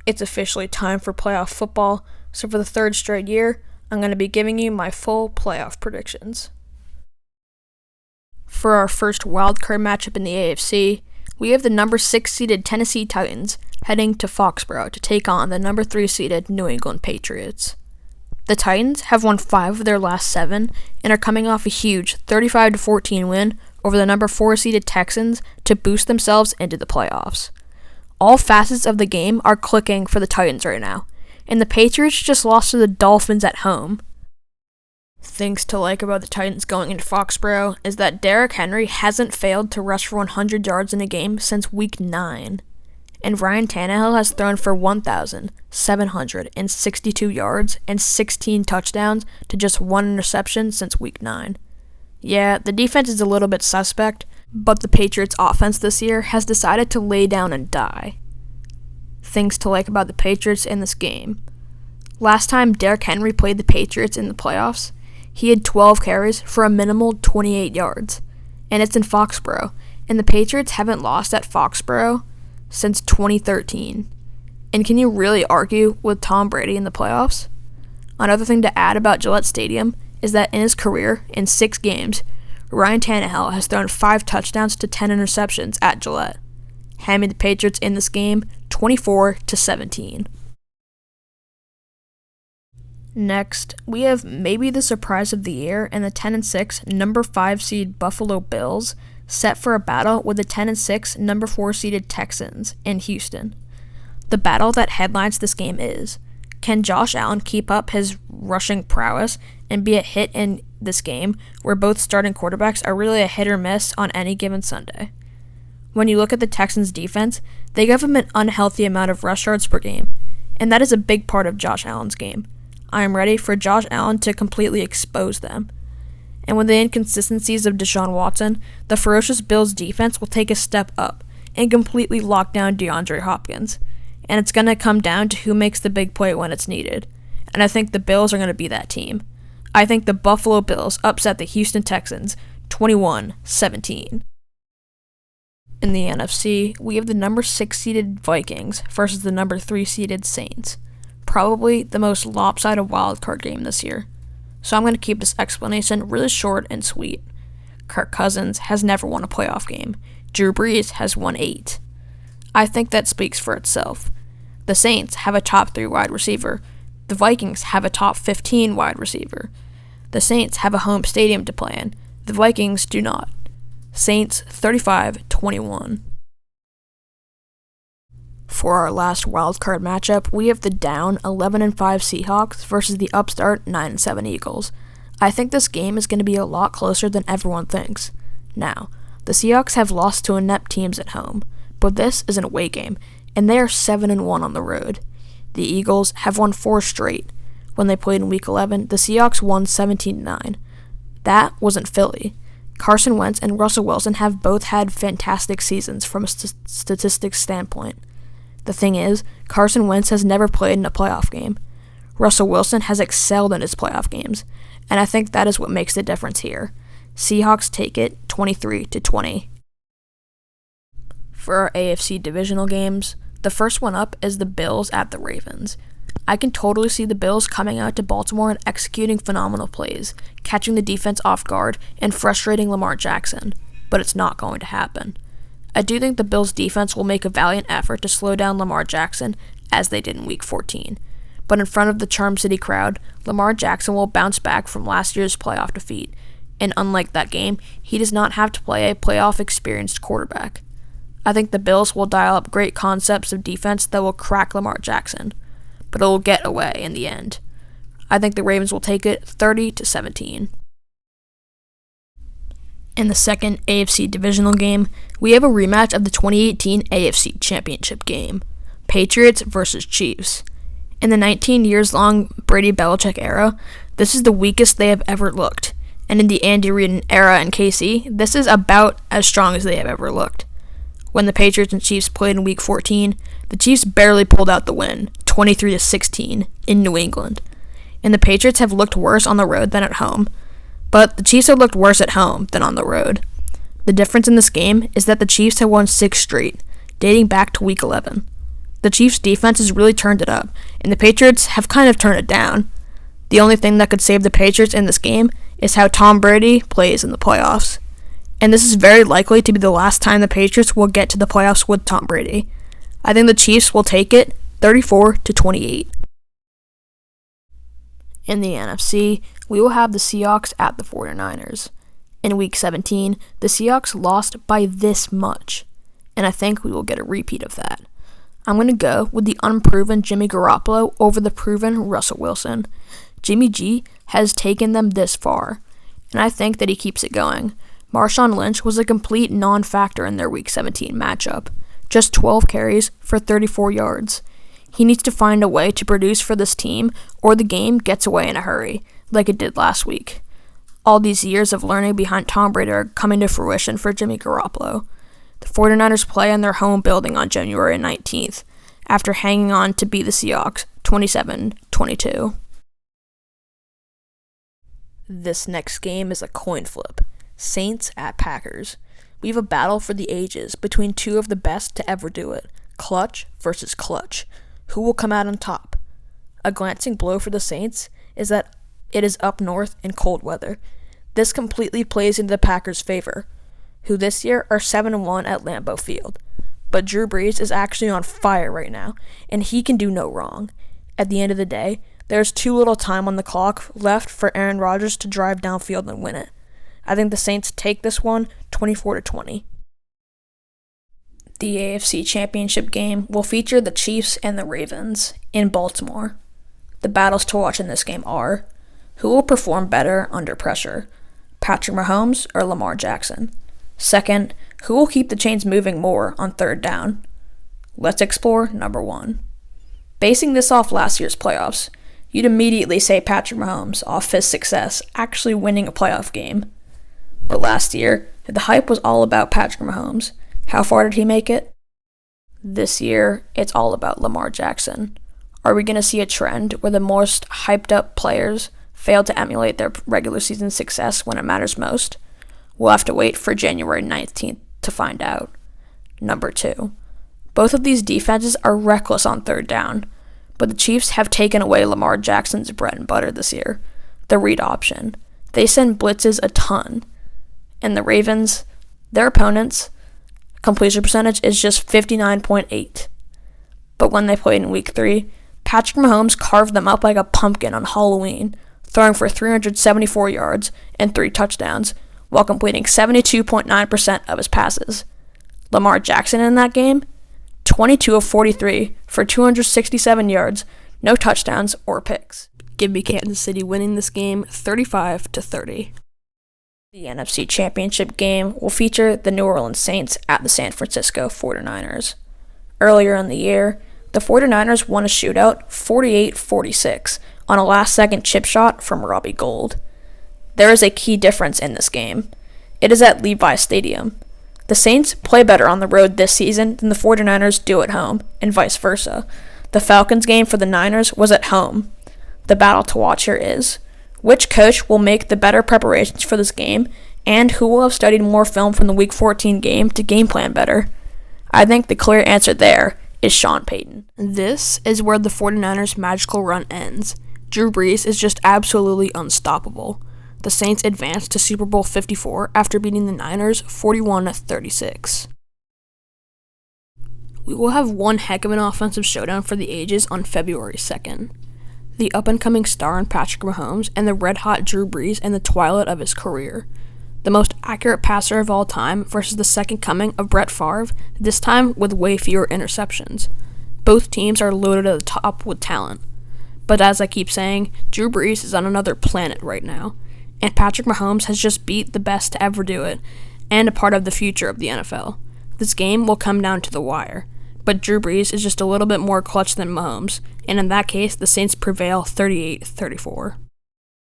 It's officially time for playoff football, so for the third straight year, I'm going to be giving you my full playoff predictions. For our first wildcard matchup in the AFC, we have the number 6 seeded Tennessee Titans heading to Foxborough to take on the number 3 seeded New England Patriots. The Titans have won 5 of their last 7 and are coming off a huge 35-14 win over the number 4 seeded Texans to boost themselves into the playoffs. All facets of the game are clicking for the Titans right now, and the Patriots just lost to the Dolphins at home. Things to like about the Titans going into Foxborough is that Derrick Henry hasn't failed to rush for 100 yards in a game since Week 9, and Ryan Tannehill has thrown for 1,762 yards and 16 touchdowns to just 1 interception since Week 9. Yeah, the defense is a little bit suspect, but the Patriots' offense this year has decided to lay down and die. Things to like about the Patriots in this game. Last time Derrick Henry played the Patriots in the playoffs, he had 12 carries for a minimal 28 yards, and it's in Foxborough, and the Patriots haven't lost at Foxborough since 2013. And can you really argue with Tom Brady in the playoffs? Another thing to add about Gillette Stadium is that in his career, in 6 games, Ryan Tannehill has thrown 5 touchdowns to 10 interceptions at Gillette, having the Patriots in this game 24-17. Next, we have maybe the surprise of the year and the 10-6 number 5 seed Buffalo Bills set for a battle with the 10-6 number 4 seeded Texans in Houston. The battle that headlines this game is, can Josh Allen keep up his rushing prowess and be a hit in this game where both starting quarterbacks are really a hit or miss on any given Sunday? When you look at the Texans' defense, they give him an unhealthy amount of rush yards per game, and that is a big part of Josh Allen's game. I am ready for Josh Allen to completely expose them. And with the inconsistencies of Deshaun Watson, the ferocious Bills defense will take a step up and completely lock down DeAndre Hopkins. And it's going to come down to who makes the big play when it's needed. And I think the Bills are going to be that team. I think the Buffalo Bills upset the Houston Texans 21-17. In the NFC, we have the number 6 seeded Vikings versus the number 3 seeded Saints. Probably the most lopsided wildcard game this year. So I'm going to keep this explanation really short and sweet. Kirk Cousins has never won a playoff game. Drew Brees has won 8. I think that speaks for itself. The Saints have a top 3 wide receiver. The Vikings have a top 15 wide receiver. The Saints have a home stadium to play in. The Vikings do not. Saints 35-21. For our last wildcard matchup, we have the down 11-5 Seahawks versus the upstart 9-7 Eagles. I think this game is going to be a lot closer than everyone thinks. Now, the Seahawks have lost to inept teams at home, but this is an away game, and they are 7-1 on the road. The Eagles have won 4 straight. When they played in Week 11, the Seahawks won 17-9. That wasn't Philly. Carson Wentz and Russell Wilson have both had fantastic seasons from a statistics standpoint. The thing is, Carson Wentz has never played in a playoff game. Russell Wilson has excelled in his playoff games, and I think that is what makes the difference here. Seahawks take it 23-20. For our AFC divisional games, the first one up is the Bills at the Ravens. I can totally see the Bills coming out to Baltimore and executing phenomenal plays, catching the defense off guard, and frustrating Lamar Jackson, but it's not going to happen. I do think the Bills' defense will make a valiant effort to slow down Lamar Jackson, as they did in Week 14. But in front of the Charm City crowd, Lamar Jackson will bounce back from last year's playoff defeat, and unlike that game, he does not have to play a playoff-experienced quarterback. I think the Bills will dial up great concepts of defense that will crack Lamar Jackson, but it will get away in the end. I think the Ravens will take it 30-17. In the second AFC divisional game, we have a rematch of the 2018 AFC Championship game, Patriots versus Chiefs. In the 19 years long Brady-Belichick era, this is the weakest they have ever looked, and in the Andy Reid era in KC, this is about as strong as they have ever looked. When the Patriots and Chiefs played in Week 14, the Chiefs barely pulled out the win, 23-16, in New England, and the Patriots have looked worse on the road than at home. But the Chiefs have looked worse at home than on the road. The difference in this game is that the Chiefs have won 6 straight, dating back to Week 11. The Chiefs' defense has really turned it up, and the Patriots have kind of turned it down. The only thing that could save the Patriots in this game is how Tom Brady plays in the playoffs. And this is very likely to be the last time the Patriots will get to the playoffs with Tom Brady. I think the Chiefs will take it 34-28. In the NFC, we will have the Seahawks at the 49ers. In Week 17, the Seahawks lost by this much, and I think we will get a repeat of that. I'm going to go with the unproven Jimmy Garoppolo over the proven Russell Wilson. Jimmy G has taken them this far, and I think that he keeps it going. Marshawn Lynch was a complete non-factor in their Week 17 matchup, just 12 carries for 34 yards. He needs to find a way to produce for this team, or the game gets away in a hurry, like it did last week. All these years of learning behind Tom Brady are coming to fruition for Jimmy Garoppolo. The 49ers play in their home building on January 19th, after hanging on to beat the Seahawks 27-22. This next game is a coin flip. Saints at Packers. We have a battle for the ages between two of the best to ever do it. Clutch versus clutch. Who will come out on top? A glancing blow for the Saints is that it is up north in cold weather. This completely plays into the Packers' favor, who this year are 7-1 at Lambeau Field. But Drew Brees is actually on fire right now, and he can do no wrong. At the end of the day, there's too little time on the clock left for Aaron Rodgers to drive downfield and win it. I think the Saints take this one 24-20. The AFC Championship game will feature the Chiefs and the Ravens in Baltimore. The battles to watch in this game are: who will perform better under pressure, Patrick Mahomes or Lamar Jackson? Second, who will keep the chains moving more on third down? Let's explore number 1. Basing this off last year's playoffs, you'd immediately say Patrick Mahomes off his success actually winning a playoff game. But last year, the hype was all about Patrick Mahomes. How far did he make it? This year, it's all about Lamar Jackson. Are we going to see a trend where the most hyped up players fail to emulate their regular season success when it matters most? We'll have to wait for January 19th to find out. Number 2. Both of these defenses are reckless on third down, but the Chiefs have taken away Lamar Jackson's bread and butter this year, the read option. They send blitzes a ton. And the Ravens, their opponents, completion percentage is just 59.8. But when they played in Week 3, Patrick Mahomes carved them up like a pumpkin on Halloween, throwing for 374 yards and 3 touchdowns, while completing 72.9% of his passes. Lamar Jackson in that game, 22 of 43 for 267 yards, no touchdowns or picks. Give me Kansas City winning this game 35-30. The NFC Championship game will feature the New Orleans Saints at the San Francisco 49ers. Earlier in the year, the 49ers won a shootout 48-46 on a last-second chip shot from Robbie Gould. There is a key difference in this game. It is at Levi Stadium. The Saints play better on the road this season than the 49ers do at home, and vice versa. The Falcons game for the Niners was at home. The battle to watch here is: which coach will make the better preparations for this game, and who will have studied more film from the Week 14 game to game plan better? I think the clear answer there is Sean Payton. This is where the 49ers' magical run ends. Drew Brees is just absolutely unstoppable. The Saints advanced to Super Bowl 54 after beating the Niners 41-36. We will have one heck of an offensive showdown for the ages on February 2nd. The up-and-coming star in Patrick Mahomes and the red-hot Drew Brees in the twilight of his career. The most accurate passer of all time versus the second coming of Brett Favre, this time with way fewer interceptions. Both teams are loaded at the top with talent. But as I keep saying, Drew Brees is on another planet right now, and Patrick Mahomes has just beat the best to ever do it, and a part of the future of the NFL. This game will come down to the wire, but Drew Brees is just a little bit more clutch than Mahomes, and in that case, the Saints prevail 38-34.